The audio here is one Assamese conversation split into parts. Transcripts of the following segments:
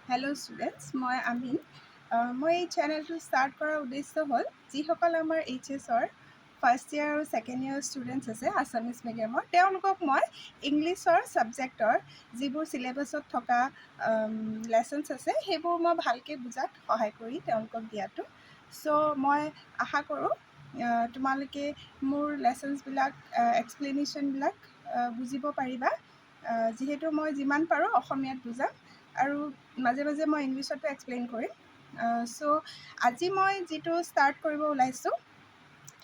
হেল্ল' ষ্টুডেণ্টছ, মই আমিন। মই এই চেনেলটো ষ্টাৰ্ট কৰাৰ উদ্দেশ্য হ'ল যিসকল আমাৰ এইচএছৰ ফাৰ্ষ্ট ইয়েৰ আৰু ছেকেণ্ড ইয়েৰ ষ্টুডেণ্টছ আছে আছামিজ মিডিয়ামৰ, তেওঁলোকক মই ইংলিছৰ ছাবজেক্টৰ যিবোৰ চিলেবাছত থকা লেচনছ আছে সেইবোৰ মই ভালকৈ বুজাত সহায় কৰি তেওঁলোকক দিয়াটো। চ' মই আশা কৰোঁ তোমালোকে মোৰ লেচনছবিলাক এক্সপ্লেনেশ্যনবিলাক বুজিব পাৰিবা। যিহেতু মই যিমান পাৰোঁ অসমীয়াত বুজাম আৰু মাজে মাজে মই ইংলিছতো এক্সপ্লেইন কৰিম। চ' আজি মই যিটো ষ্টাৰ্ট কৰিব ওলাইছোঁ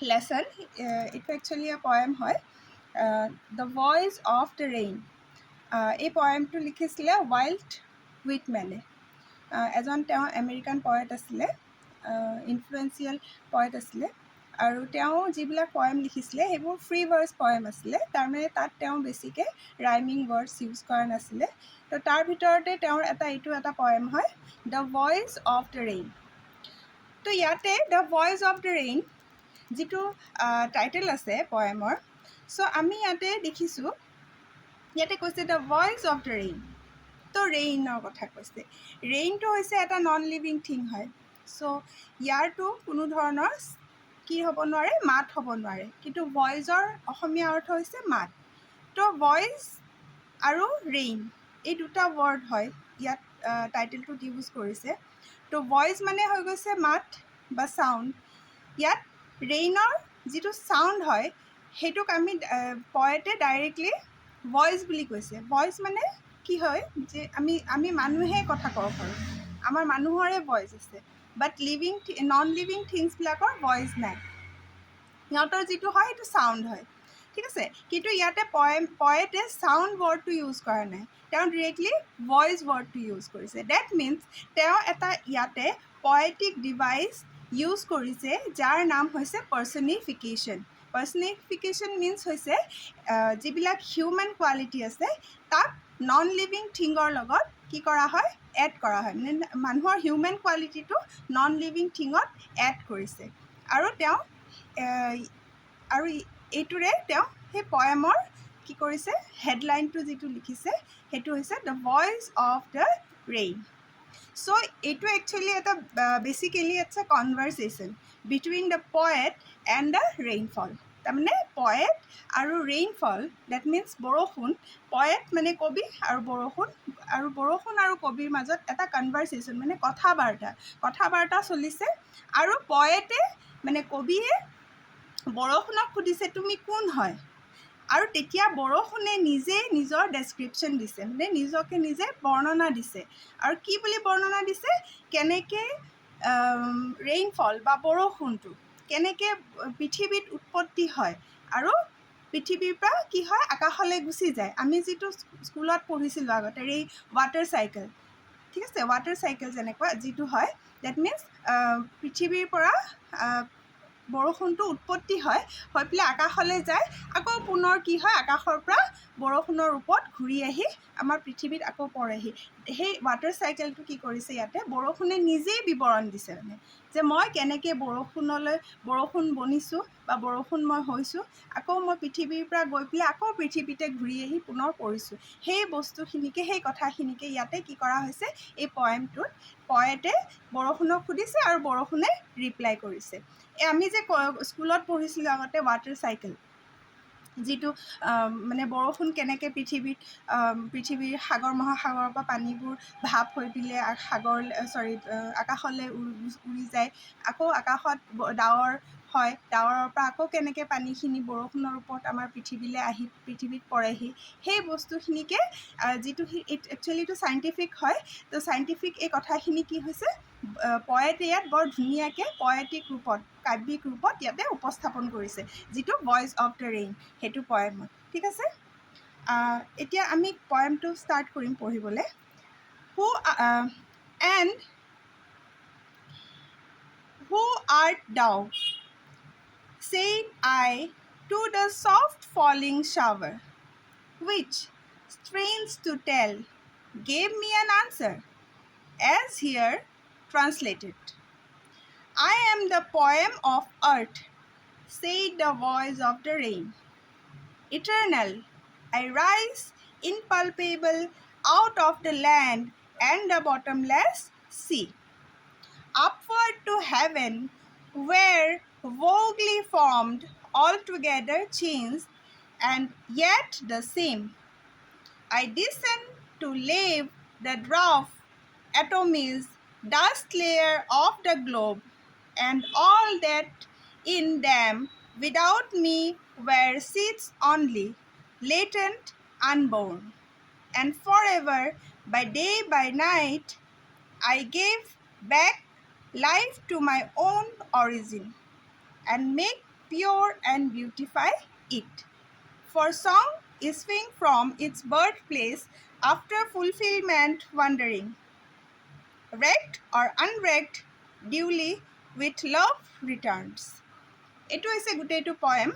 লেচন, এইটো একচুৱেলি পয়েম হয়, the voice of the rain. এই পয়েমটো লিখিছিলে ৱাল্ট হুইটমেনে। এজন তেওঁ আমেৰিকান পয়েট আছিলে, ইনফ্লুৱেঞ্চিয়েল পয়েট আছিলে, আৰু তেওঁ যিবিলাক পয়েম লিখিছিলে সেইবোৰ ফ্ৰী ভাৰ্চ পয়েম আছিলে। তাৰমানে তাত তেওঁ বেছিকৈ ৰাইমিং ৱৰ্ডছ ইউজ কৰা নাছিলে। তো তাৰ ভিতৰতে তেওঁৰ এইটো এটা পয়েম হয়, the voice of the rain. তো ইয়াতে the voice of the rain যিটো টাইটেল আছে পয়েমৰ, চ' আমি ইয়াতে দেখিছোঁ, ইয়াতে কৈছে the voice of the rain. তো ৰেইনৰ কথা কৈছে। ৰেইনটো হৈছে এটা নন লিভিং থিং হয়। চ' ইয়াৰটো কোনো ধৰণৰ কি হ'ব নোৱাৰে, মাত হ'ব নোৱাৰে। কিন্তু ভইচৰ অসমীয়া অৰ্থ হৈছে মাত। তো ভইচ আৰু ৰেইন এই দুটা ৱৰ্ড হয় ইয়াত টাইটেলটোত ইউজ কৰিছে। তো ভইচ মানে হৈ গৈছে মাত বা চাউণ্ড। ইয়াত ৰেইনৰ যিটো চাউণ্ড হয় সেইটোক আমি পয়েটে ডাইৰেক্টলি ভইচ বুলি কৈছে। ভইচ মানে কি হয়, যে আমি মানুহে কথা ক'ব পাৰোঁ, আমাৰ মানুহৰে ভইচ আছে, বাট নন লিভিং থিংছবিলাকৰ ভইচ নাই। সিহঁতৰ যিটো হয় সেইটো চাউণ্ড হয়, ঠিক আছে। কিন্তু ইয়াতে পয়েটে চাউণ্ড ৱৰ্ডটো ইউজ কৰা নাই, তেওঁ ডিৰেক্টলি ভইচ ৱৰ্ডটো ইউজ কৰিছে। ডেট মিনছ তেওঁ এটা ইয়াতে পয়েটিক ডিভাইচ ইউজ কৰিছে যাৰ নাম হৈছে পাৰ্চনিফিকেশ্যন। পাৰ্চনিফিকেশ্যন মিনছ হৈছে যিবিলাক হিউমেন কোৱালিটি আছে তাক নন লিভিং থিঙৰ লগত কি কৰা হয়, এড কৰা হয়। মানে মানুহৰ হিউমেন কোৱালিটিটো নন লিভিং থিঙত এড কৰিছে। আৰু তেওঁ আৰু এইটোৰে তেওঁ সেই পয়েমৰ কি কৰিছে, হেডলাইনটো যিটো লিখিছে সেইটো হৈছে the voice of the rain. So' এইটো একচুৱেলি এটা basically it's a conversation between the poet and the rainfall. তাৰমানে পয়েট আৰু ৰেইনফল, ডেট মিনছ বৰষুণ। পয়েট মানে কবি আৰু বৰষুণ আৰু কবিৰ মাজত এটা কনভাৰচেশ্যন মানে কথা বাৰ্তা চলিছে। আৰু পয়েটে মানে কবিয়ে বৰষুণক সুধিছে তুমি কোন হয়, আৰু তেতিয়া বৰষুণে নিজে নিজৰ ডেছক্ৰিপশ্যন দিছে, মানে নিজকে নিজে বৰ্ণনা দিছে। আৰু কি বুলি বৰ্ণনা দিছে, কেনেকৈ ৰেইনফল বা বৰষুণটো কেনেকৈ পৃথিৱীত উৎপত্তি হয় আৰু পৃথিৱীৰ পৰা কি হয় আকাশলৈ গুচি যায়। আমি যিটো স্কুলত পঢ়িছিলোঁ আগতে, ৱাটাৰ চাইকেল, ঠিক আছে, ৱাটাৰ চাইকেল যেনেকুৱা যিটো হয়, ডেট মিনছ পৃথিৱীৰ পৰা বৰষুণটো উৎপত্তি হৈ পেলাই আকাশলৈ যায়, আকৌ পুনৰ কি হয় আকাশৰ পৰা বৰষুণৰ ৰূপত ঘূৰি আহি আমাৰ পৃথিৱীত আকৌ পৰেহি। সেই ৱাটাৰ চাইকেলটো কি কৰিছে, ইয়াতে বৰষুণে নিজেই বিৱৰণ দিছে, মানে যে মই কেনেকৈ বৰষুণ বনিছোঁ বা বৰষুণ মই হৈছোঁ, আকৌ মই পৃথিৱীৰ পৰা গৈ পেলাই আকৌ পৃথিৱীতে ঘূৰি আহি পুনৰ পৰিছোঁ। সেই বস্তুখিনিকে, সেই কথাখিনিকে ইয়াতে কি কৰা হৈছে, এই পয়েমটোত পয়েটে বৰষুণক সুধিছে আৰু বৰষুণে ৰিপ্লাই কৰিছে। আমি যে স্কুলত পঢ়িছিলোঁ আগতে ৱাটাৰ চাইকেল, যিটো মানে বৰষুণ কেনেকৈ পৃথিৱীৰ সাগৰ মহাসাগৰৰ পৰা পানীবোৰ ভাপ হৈ পেলাই আকাশলৈ উৰি যায়, আকৌ আকাশত ডাৱৰ হয়, ডাৱৰৰ পৰা আকৌ কেনেকৈ পানীখিনি বৰষুণৰ ওপৰত আমাৰ পৃথিৱীলৈ আহি পৃথিৱীত পৰেহি, সেই বস্তুখিনিকে যিটো একচুৱেলি এইটো চাইণ্টিফিক হয়। তো চাইণ্টিফিক এই কথাখিনি কি হৈছে, পয়েটে ইয়াত বৰ ধুনীয়াকৈ পয়েটিক ৰূপত, কাব্যিক ৰূপত ইয়াতে উপস্থাপন কৰিছে, যিটো ভইচ অফ দ্য ৰেইন সেইটো পয়েমত, ঠিক আছে। এতিয়া আমি পয়েমটো ষ্টাৰ্ট কৰিম পঢ়িবলৈ। Who art thou? Said I to the soft falling shower, which, strange to tell, gave me an answer, as here translated. I am the poem of earth, said the voice of the rain. Eternal, I rise impalpable out of the land and the bottomless sea. Upward to heaven, where vaguely formed, altogether changed, and yet the same. I descend to leave the dwarf atomies, dust layer of the globe, and all that in them without me were seeds only, latent, unborn. And forever, by day, by night, I gave back life to my own origin, and make pure and beautify it. For song issuing from its birthplace after fulfillment wandering, wrecked or unwrecked, duly with love returns. এইটো হৈছে গোটেইটো পয়েম।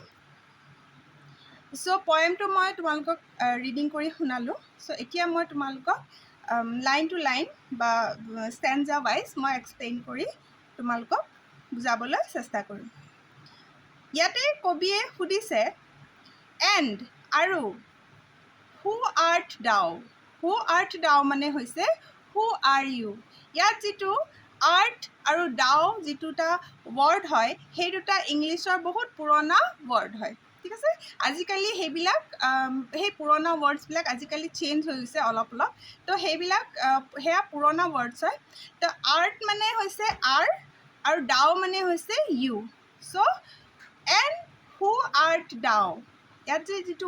চ' পয়েমটো মই তোমালোকক ৰিডিং কৰি শুনালোঁ। চ' এতিয়া মই তোমালোকক লাইন টু লাইন বা ষ্টেঞ্জা ৱাইজ মই এক্সপ্লেইন কৰি তোমালোকক বুজাবলৈ চেষ্টা কৰিম। ইয়াতে কবিয়ে সুধিছে এণ্ড আৰু হু আৰ্ট দাও। হু আৰ্ট দাও মানে হৈছে হু আৰ ইউ। ইয়াত যিটো আৰ্ট আৰু দাও যিটোটা ৱৰ্ড হয় সেই দুটা ইংলিছৰ বহুত পুৰণা ৱৰ্ড হয়, ঠিক আছে। আজিকালি সেইবিলাক সেই পুৰণা ৱৰ্ডছবিলাক আজিকালি চেঞ্জ হৈ গৈছে অলপ অলপ। তো সেইবিলাক সেয়া পুৰণা ৱৰ্ডছ হয়। তো আৰ্ট মানে হৈছে আৰ আৰু দাও মানে হৈছে you. So' and who art thou, ইয়াত যে যিটো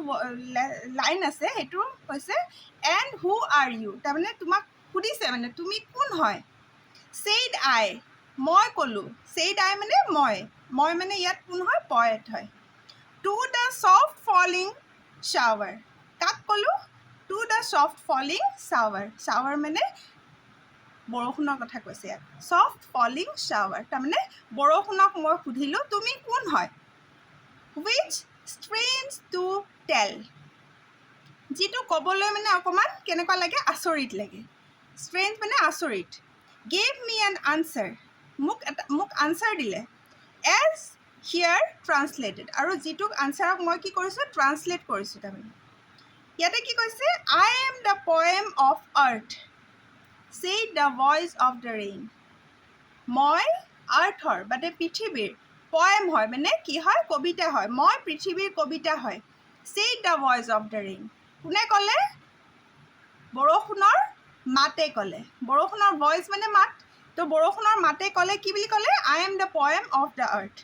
লাইন আছে সেইটো হৈছে এণ্ড হু আৰ ইউ। তাৰমানে তোমাক সুধিছে মানে তুমি কোন হয়। ছেইড আই, মই ক'লোঁ। ছেইড আই মানে মই মানে ইয়াত কোন হয়, পয়েট হয়। To the soft falling shower, কাক ক'লোঁ? To the soft falling shower. Shower মানে বৰষুণৰ কথা কৈছে ইয়াত। ছফ্ট ফলিং শ্বাৱাৰ তাৰমানে বৰষুণক মই সুধিলোঁ তুমি কোন হয়। হুইচ ষ্ট্ৰেঞ্জ টু টেল, যিটো ক'বলৈ মানে অকণমান কেনেকুৱা লাগে, আচৰিত লাগে। ষ্ট্ৰেঞ্জ মানে আচৰিত। গেভ মি এন আনচাৰ, মোক আনচাৰ দিলে। এজ হিয়াৰ ট্ৰান্সলেটেড, আৰু যিটোক আনচাৰক মই কি কৰিছোঁ, ট্ৰান্সলেট কৰিছোঁ। তাৰমানে ইয়াতে কি কৈছে, I am the poem of earth, said the voice of the rain. মই আৰ্থৰ মানে পৃথিৱীৰ, পয়েম হয় মানে কি হয়, কবিতা হয়। মই পৃথিৱীৰ কবিতা হয়। Said the voice of the rain, কোনে ক'লে? বৰষুণৰ মাতে ক'লে। বৰষুণৰ ভইচ মানে মাত। তো বৰষুণৰ মাতে ক'লে কি বুলি ক'লে? I am the poem of the earth.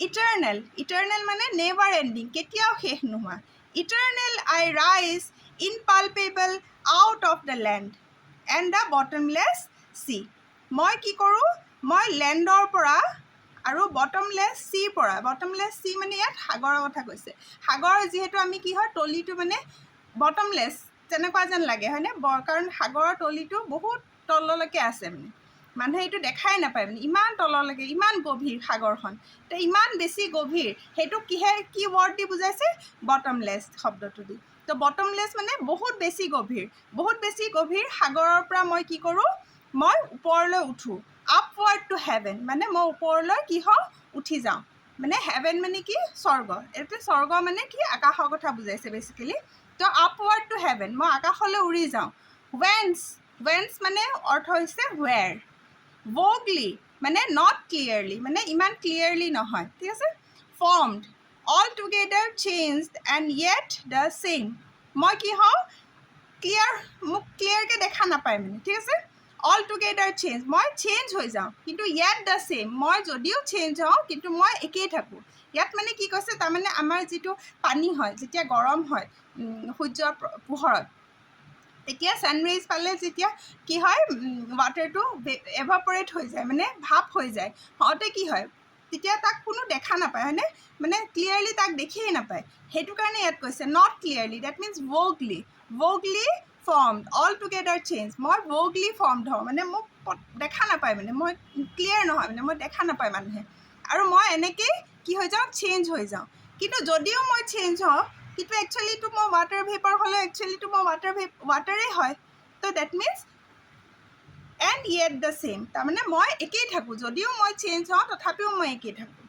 Eternal, eternal মানে নেভাৰ এণ্ডিং, কেতিয়াও শেষ নোহোৱা। Eternal I rise impalpable out of the land and the bottomless sea. মই কি কৰোঁ, মই লেণ্ডৰ পৰা আৰু বটমলেছ চিৰ পৰা। বটমলেছ চি মানে ইয়াত সাগৰৰ কথা কৈছে। সাগৰ যিহেতু আমি কি হয়, তলিটো মানে বটমলেছ তেনেকুৱা যেন লাগে হয়নে, কাৰণ সাগৰৰ তলিটো বহুত তললৈকে আছে। মানে মানুহে এইটো দেখাই নাপায়, মানে ইমান তললৈকে, ইমান গভীৰ সাগৰখন। তো ইমান বেছি গভীৰ, সেইটো কি ৱৰ্ড দি বুজাইছে? বটমলেছ শব্দটো দি। তো বটমলেছ মানে বহুত বেছি গভীৰ। বহুত বেছি গভীৰ সাগৰৰ পৰা মই কি কৰোঁ, মই ওপৰলৈ উঠোঁ। আপৱাৰ্ড টু হেভেন মানে মই ওপৰলৈ কি হওঁ, উঠি যাওঁ। মানে হেভেন মানে কি, স্বৰ্গ। এইটো স্বৰ্গ মানে কি, আকাশৰ কথা বুজাইছে বেচিকেলি। তো আপৱাৰ্ড টু হেভেন, মই আকাশলৈ উৰি যাওঁ। ৱেন্স, ৱেন্স মানে অৰ্থ হৈছে হুৱেৰ। ভগলি মানে নট ক্লিয়াৰলি, মানে ইমান ক্লিয়াৰলি নহয়, ঠিক আছে। Formed, all together changed and yet the same. মই কি হওঁ, মোক ক্লিয়াৰকৈ দেখা নাপায় মানে, ঠিক আছে। অল টুগেডাৰ চেঞ্জ, মই চেঞ্জ হৈ যাওঁ, কিন্তু য়েট দ্য ছেইম, মই যদিও চেঞ্জ হওঁ কিন্তু মই একেই থাকোঁ। ইয়াত মানে কি কৈছে, তাৰমানে আমাৰ যিটো পানী হয়, যেতিয়া গৰম হয় সূৰ্যৰ পোহৰত, তেতিয়া ছানৰাইজ পালে যেতিয়া কি হয়, ৱাটাৰটো এভাপৰেট হৈ যায়, মানে ভাপ হৈ যায়। হওঁতে কি হয়, তেতিয়া তাক কোনো দেখা নাপায় হয়নে, মানে ক্লিয়াৰলি তাক দেখিয়ে নাপায়। সেইটো কাৰণে ইয়াত কৈছে not clearly, that means vaguely. Vaguely formed, altogether change, মই ভগলি ফৰ্মড হওঁ, মানে মোক দেখা নাপায়, মানে মই ক্লিয়াৰ নহয়, মানে মই দেখা নাপায় মানুহে। আৰু মই এনেকেই কি হৈ যাওঁ, চেঞ্জ হৈ যাওঁ। কিন্তু যদিও মই চেঞ্জ হওঁ, কিন্তু একচুৱেলিটো মই ৱাটাৰ ভেপাৰ হ'লে একচুৱেলিটো মই ৱাটাৰেই হয়। তো that means and yet the same, তাৰমানে মই একেই থাকোঁ। যদিও মই চেঞ্জ হওঁ তথাপিও মই একেই থাকোঁ।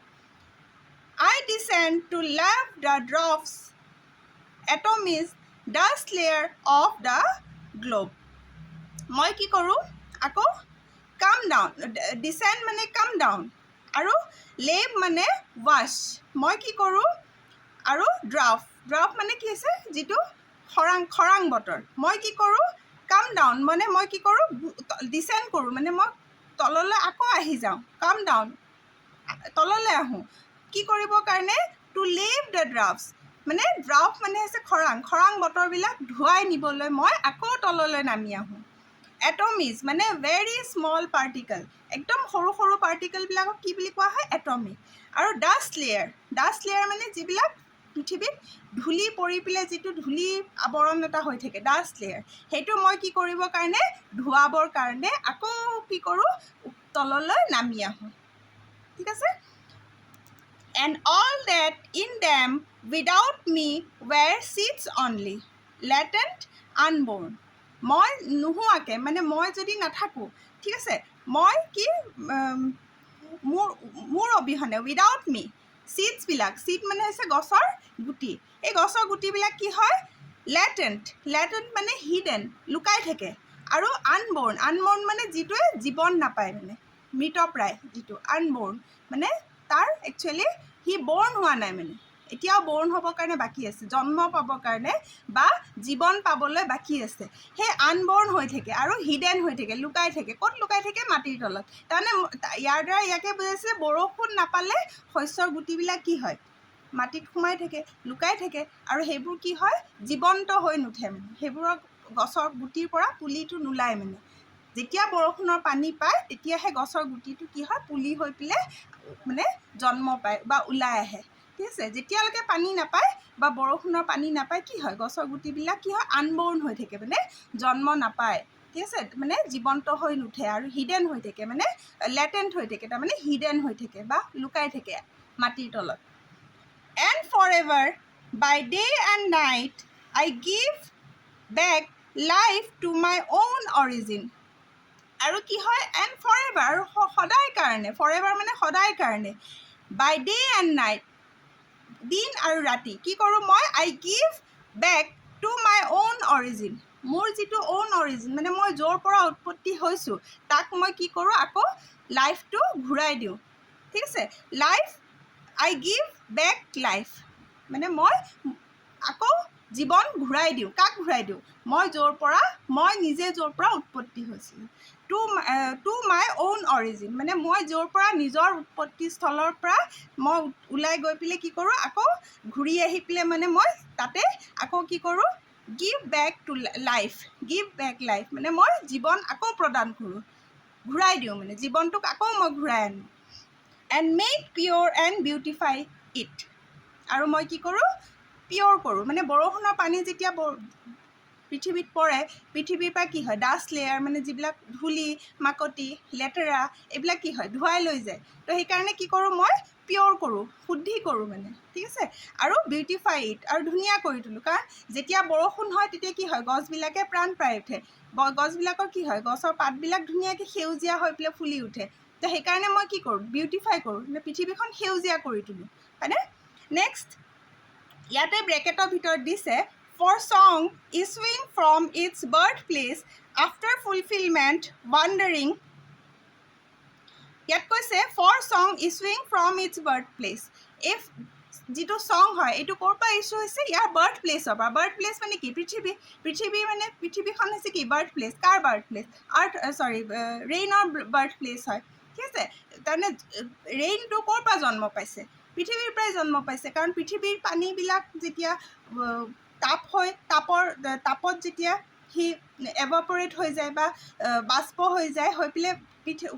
I descend to love the drops atomies dust layer of the globe. মই কি কৰোঁ আকৌ কাম ডাউন, ডিচেণ্ড মানে কাম ডাউন, আৰু লেভ মানে ৱাছ, মই কি কৰোঁ আৰু ড্ৰাফ মানে কি হৈছে যিটো খৰাং বতৰ, মই কি কৰোঁ কাম ডাউন মানে মই কি কৰোঁ ডিচেণ্ড কৰোঁ, মানে মই তললৈ আকৌ আহি যাওঁ, কাম ডাউন তললৈ আহোঁ, কি কৰিবৰ কাৰণে টু লিভ দ্য ড্ৰাফ্টছ, মানে ড্ৰাফ মানে হৈছে খৰাং বতৰবিলাক ধুৱাই নিবলৈ মই আকৌ তললৈ নামি আহোঁ। এটমিজ মানে ভেৰি স্মল পাৰ্টিকল, একদম সৰু পাৰ্টিকলবিলাকক কি বুলি কোৱা হয় এটমিক। আৰু ডাষ্ট লেয়াৰ মানে যিবিলাক পৃথিৱীত ধূলি পৰি পেলাই যিটো ধূলি আৱৰণ এটা হৈ থাকে ডাষ্ট লেয়াৰ, সেইটো মই কি কৰিবৰ কাৰণে ধুৱাবৰ কাৰণে আকৌ কি কৰোঁ তললৈ নামি আহোঁ, ঠিক আছে। And all that in them without me were seeds only, latent, unborn. মই নোহোৱাকৈ মানে মই যদি নাথাকোঁ, ঠিক আছে, মই কি মোৰ অবিহনে উইদাউট মি, চিডছবিলাক, চিড মানে হৈছে গছৰ গুটি, এই গছৰ গুটিবিলাক কি হয় লেটেণ্ট মানে হিডেন, লুকাই থাকে, আৰু আনবৰ্ণ মানে যিটোৱে জীৱন নাপায়, মানে মৃতপ্ৰায় যিটো আনবৰ্ণ মানে তাৰ একচুৱেলি সি বৰ্ণ হোৱা নাই, মানে এতিয়াও বৰ্ণ হ'বৰ কাৰণে বাকী আছে, জন্ম পাবৰ কাৰণে বা জীৱন পাবলৈ বাকী আছে, সেই আনবৰ্ণ হৈ থাকে আৰু হিডেন হৈ থাকে, লুকাই থাকে, ক'ত লুকাই থাকে মাটিৰ তলত। তাৰমানে ইয়াৰ দ্বাৰা ইয়াকে বুজাইছে বৰষুণ নাপালে শস্যৰ গুটিবিলাক কি হয় মাটিত সোমাই থাকে, লুকাই থাকে, আৰু সেইবোৰ কি হয় জীৱন্ত হৈ নুঠে, মানে সেইবোৰৰ গছৰ গুটিৰ পৰা পুলিটো নোলায়, মানে যেতিয়া বৰষুণৰ পানী পায় তেতিয়াহে গছৰ গুটিটো কি হয় পুলি হৈ পেলাই মানে জন্ম পায় বা ওলাই আহে, ঠিক আছে। যেতিয়ালৈকে পানী নাপায় বা বৰষুণৰ পানী নাপায় কি হয় গছৰ গুটিবিলাক কি হয় আনবৰ্ণ হৈ থাকে, মানে জন্ম নাপায়, ঠিক আছে, মানে জীৱন্ত হৈ নুঠে আৰু হিডেন হৈ থাকে, মানে লেটেণ্ট হৈ থাকে, তাৰমানে হিডেন হৈ থাকে বা লুকাই থাকে মাটিৰ তলত। And forever by day and night I give back life to my own origin. আৰু কি হয় এণ্ড ফৰ এভাৰ, আৰু সদায় কাৰণে, ফৰ এভাৰ মানে সদায় কাৰণে, বাই ডে এণ্ড নাইট, দিন আৰু ৰাতি কি কৰোঁ মই I give back to my own origin, মোৰ যিটো অ'ন অৰিজিন মানে মই য'ৰ পৰা উৎপত্তি হৈছোঁ তাক মই কি কৰোঁ আকৌ লাইফটো ঘূৰাই দিওঁ, ঠিক আছে। লাইফ আই গিভ বেক লাইফ মানে মই আকৌ জীৱন ঘূৰাই দিওঁ, কাক ঘূৰাই দিওঁ মই নিজে য'ৰ পৰা উৎপত্তি হৈছিলোঁ, টু মাই অ'ন অৰিজিন মানে মই য'ৰ পৰা নিজৰ উৎপত্তিস্থলৰ পৰা মই ওলাই গৈ পেলাই কি কৰোঁ আকৌ ঘূৰি আহি পেলাই মানে মই তাতে আকৌ কি কৰোঁ গিভ বেক টু লাইফ, মানে মই জীৱন আকৌ প্ৰদান কৰোঁ, ঘূৰাই দিওঁ, মানে জীৱনটোক আকৌ মই ঘূৰাই আনো। And make pure and beautify it, আৰু মই কি কৰোঁ পিয়'ৰ কৰোঁ, মানে বৰষুণৰ পানী যেতিয়া পৃথিৱীত পৰে, পৃথিৱীৰ পৰা কি হয় ডাষ্ট লেয়াৰ মানে যিবিলাক ধূলি মাকতি লেতেৰা এইবিলাক কি হয় ধুৱাই লৈ যায়, তো সেইকাৰণে কি কৰোঁ মই পিয়'ৰ কৰোঁ, শুদ্ধি কৰোঁ, মানে ঠিক আছে, আৰু বিউটিফাই ইট, আৰু ধুনীয়া কৰি তোলোঁ, কাৰণ যেতিয়া বৰষুণ হয় তেতিয়া কি হয় গছবিলাকে প্ৰাণ পাই উঠে, গছবিলাকৰ কি হয় গছৰ পাতবিলাক ধুনীয়াকৈ সেউজীয়া হৈ পেলাই ফুলি উঠে, তো সেইকাৰণে মই কি কৰোঁ বিউটিফাই কৰোঁ, মানে পৃথিৱীখন সেউজীয়া কৰি তোলোঁ, হয়নে। নেক্সট ইয়াতে ব্ৰেকেটৰ ভিতৰত দিছে for song issuing from its birth place after fulfilment wandering, ইয়াত কৈছে for song issuing from its birth place, এই যিটো চং হয় এইটো ক'ৰ পৰা ইছ্যু হৈছে ইয়াৰ বাৰ্থ প্লেচৰ পৰা, বাৰ্থ প্লেচ মানে কি পৃথিৱী মানে পৃথিৱীখন হৈছে কি বাৰ্থ প্লেচ, কাৰ বাৰ্থ প্লেচ ৰেইনৰ বাৰ্থ প্লেচ হয়, ঠিক আছে। তাৰমানে ৰেইনটো ক'ৰ পৰা জন্ম পাইছে পৃথিৱীৰ পৰাই জন্ম পাইছে, কাৰণ পৃথিৱীৰ পানীবিলাক যেতিয়া তাপত যেতিয়া সি এভাপৰেট হৈ যায় বা বাষ্প হৈ যায়, হৈ পেলাই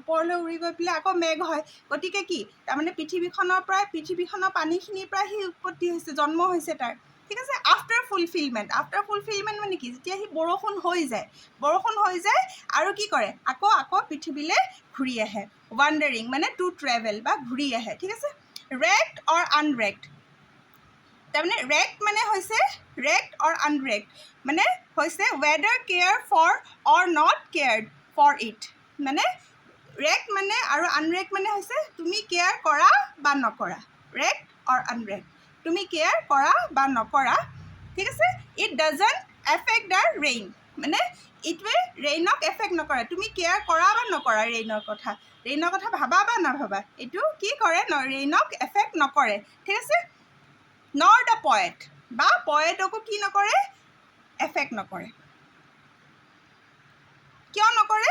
ওপৰলৈ উৰি গৈ পেলাই আকৌ মেঘ হয়, গতিকে কি তাৰমানে পৃথিৱীখনৰ পানীখিনিৰ পৰা সি উৎপত্তি হৈছে, জন্ম হৈছে তাৰ, ঠিক আছে। আফটাৰ ফুলফিলমেণ্ট মানে কি যেতিয়া সি বৰষুণ হৈ যায় আৰু কি কৰে আকৌ পৃথিৱীলৈ ঘূৰি আহে, ৱাণ্ডাৰিং মানে টু ট্ৰেভেল বা ঘূৰি আহে, ঠিক আছে। ৰেক্ট অৰ আনৰেক্ট, তাৰমানে ৰেক্ট মানে হৈছে ৰেক্ট অৰ আনৰেক্ট মানে হৈছে whether care for or not cared for it, মানে ৰেক্ট মানে আৰু আনৰেক্ট মানে হৈছে তুমি কেয়াৰ কৰা বা নকৰা, ৰেক্ট অৰ আনৰেক্ট তুমি কেয়াৰ কৰা বা নকৰা, ঠিক আছে। It doesn't affect the rain, মানে এইটোৱে ৰেইনক এফেক্ট নকৰে। তুমি কেয়াৰ কৰা বা নকৰা ৰেইনৰ কথা ভাবা বা নাভাবা, এইটো কি কৰে ৰেইনক এফেক্ট নকৰে। ঠিক আছে, নৰ দ্য পয়েট বা পয়েটকো কি নকৰে, এফেক্ট নকৰে। কিয় নকৰে?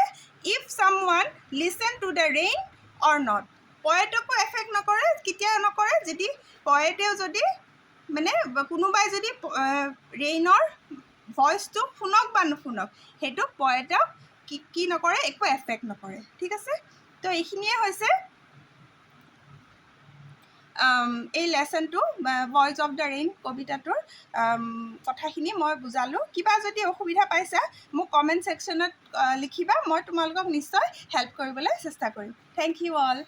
If someone listen to the rain or not, পয়েটকো এফেক্ট নকৰে। কেতিয়া নকৰে? যদি পয়েটেও যদি মানে কোনোবাই যদি ৰেইনৰ ভইচটো শুনক বা নুশুনক, সেইটো পয়েটক কি নকৰে, একো এফেক্ট নকৰে। ঠিক আছে, তো এইখিনিয়ে হৈছে এই লেচনটো ভইচ অফ দ্য ৰেইন কবিতাটোৰ কথাখিনি মই বুজালোঁ। কিবা যদি অসুবিধা পাইছা মোক কমেণ্ট ছেকশ্যনত লিখিবা, মই তোমালোকক নিশ্চয় হেল্প কৰিবলৈ চেষ্টা কৰিম। Thank you all.